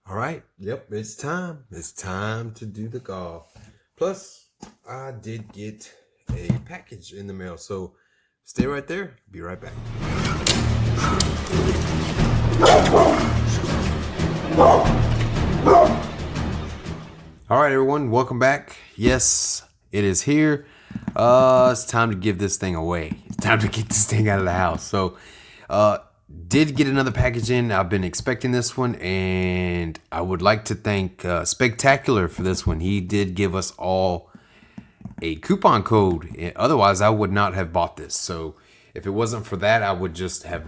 All right. Yep, it's time. It's time to do the golf. Plus, I did get a package in the mail. So stay right there. Be right back. All right, everyone. Welcome back. Yes, it is here. It's time to give this thing away. It's time to get this thing out of the house. So, did get another package in. I've been expecting this one, and I would like to thank Spectacular for this one. He did give us all a coupon code. Otherwise, I would not have bought this. So if it wasn't for that, I would just have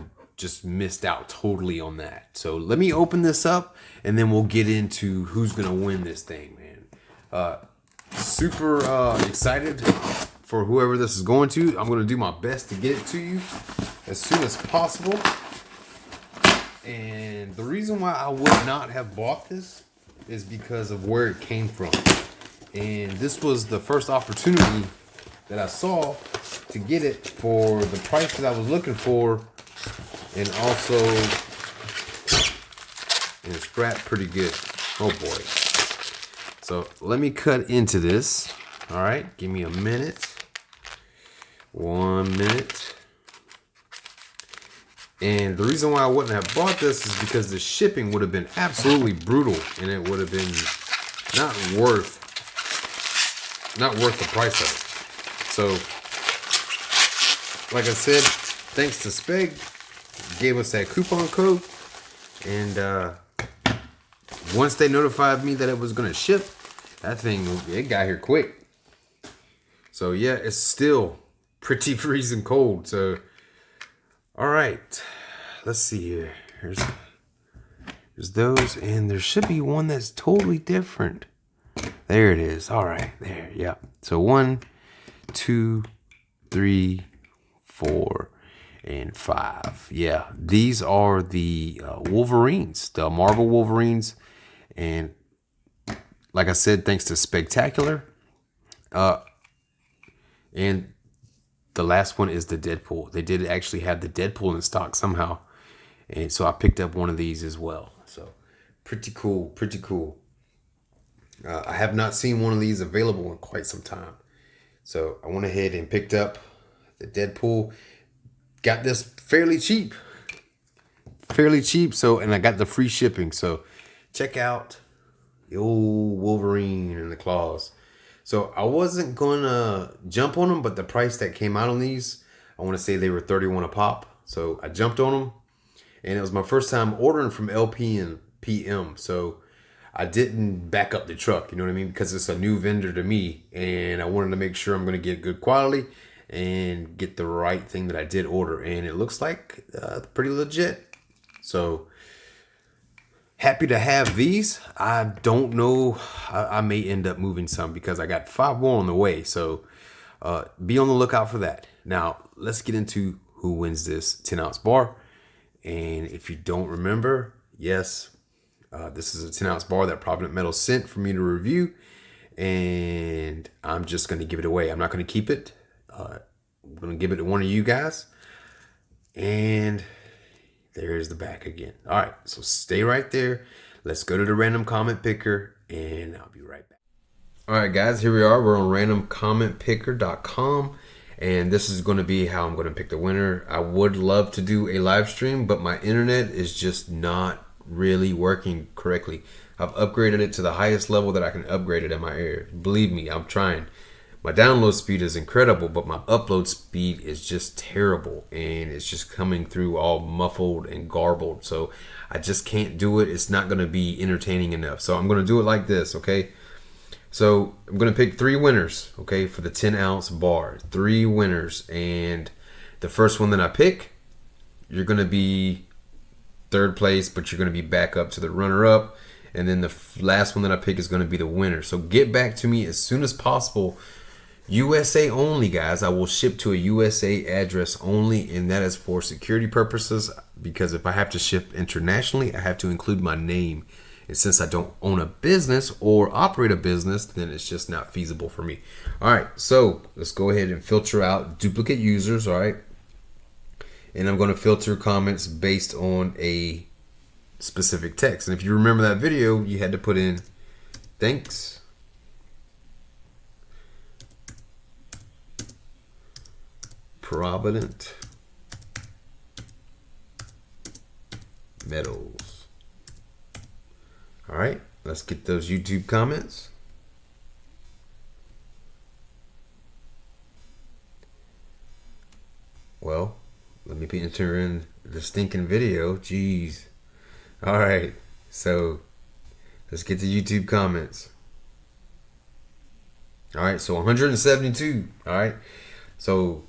missed out totally on that. So let me open this up, and then we'll get into who's gonna win this thing, man. Super excited for whoever this is going to. I'm gonna do my best to get it to you as soon as possible. And the reason why I would not have bought this is because of where it came from. And this was the first opportunity that I saw to get it for the price that I was looking for. And also, it's wrapped pretty good. Oh boy. So let me cut into this. All right, give me a minute. 1 minute. And the reason why I wouldn't have bought this is because the shipping would have been absolutely brutal, and it would have been not worth the price of it. So, like I said, thanks to Speg, gave us that coupon code, and once they notified me that it was gonna ship, that thing, it got here quick. So yeah, it's still pretty freezing cold. So, all right, let's see here. There's those, and there should be one that's totally different. There it is. All right, there, yeah. So 1, 2, 3, 4, and 5. Yeah, these are the Wolverines, the Marvel Wolverines, and like I said, thanks to Spectacular. And the last one is the Deadpool. They did actually have the Deadpool in stock somehow, and so I picked up one of these as well. So pretty cool, pretty cool. I have not seen one of these available in quite some time. So I went ahead and picked up the Deadpool. Got this fairly cheap. So, and I got the free shipping. So check out the old Wolverine and the claws. So I wasn't going to jump on them, but the price that came out on these, I want to say they were 31 a pop. So I jumped on them, and it was my first time ordering from LP and PM. So I didn't back up the truck, you know what I mean? Because it's a new vendor to me, and I wanted to make sure I'm going to get good quality and get the right thing that I did order. And it looks like pretty legit. So happy to have these. I don't know. I may end up moving some because I got 5 more on the way. So be on the lookout for that. Now, let's get into who wins this 10-ounce bar. And if you don't remember, yes, this is a 10-ounce bar that Provident Metal sent for me to review. And I'm just going to give it away. I'm not going to keep it. I'm going to give it to one of you guys. And there's the back again. All right, so stay right there. Let's go to the random comment picker, and I'll be right back. All right, guys, here we are. We're on randomcommentpicker.com, and this is going to be how I'm going to pick the winner. I would love to do a live stream, but my internet is just not really working correctly. I've upgraded it to the highest level that I can upgrade it in my area. Believe me, I'm trying. My download speed is incredible, but my upload speed is just terrible, and it's just coming through all muffled and garbled. So I just can't do it. It's not going to be entertaining enough. So I'm going to do it like this, okay? So I'm going to pick 3 winners, okay, for the 10-ounce bar. 3 winners, and the first one that I pick, you're going to be 3rd place, but you're going to be back up to the runner-up. And then the last one that I pick is going to be the winner. So get back to me as soon as possible. USA only, guys. I will ship to a USA address only, and that is for security purposes, because if I have to ship internationally, I have to include my name. And since I don't own a business or operate a business, then it's just not feasible for me. All right, so let's go ahead and filter out duplicate users, all right? And I'm going to filter comments based on a specific text. And if you remember that video, you had to put in thanks Provident Metals. All right, let's get those YouTube comments. Well, let me enter in the stinking video. Jeez. All right, so let's get to YouTube comments. All right, so 172. All right, so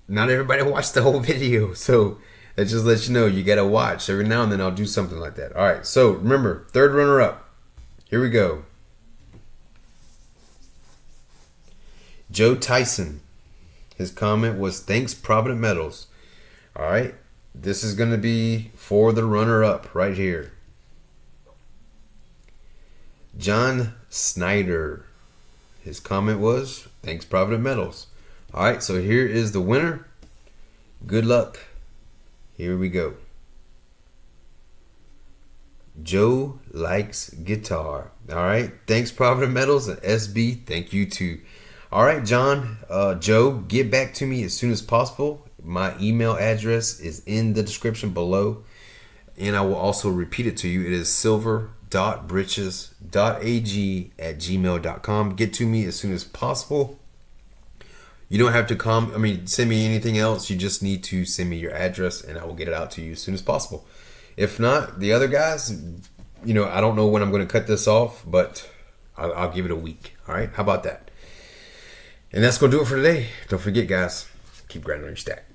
not everybody watched the whole video, so that just lets you know you gotta watch. Every now and then I'll do something like that. All right, so remember, third runner up. Here we go. Joe Tyson. His comment was, thanks Provident Metals. All right, this is going to be for the runner-up right here. John Snyder. His comment was, thanks Provident Metals. All right, so here is the winner. Good luck. Here we go. Joe likes guitar. All right, thanks Provident Metals, and SB, thank you too. All right, John, Joe, get back to me as soon as possible. My email address is in the description below, and I will also repeat it to you. It is silver.britches.ag@gmail.com. Get to me as soon as possible. You don't have to send me anything else. You just need to send me your address, and I will get it out to you as soon as possible. If not, the other guys, I don't know when I'm going to cut this off, but I'll give it a week. All right, how about that? And that's going to do it for today. Don't forget, guys, keep grinding on your stack.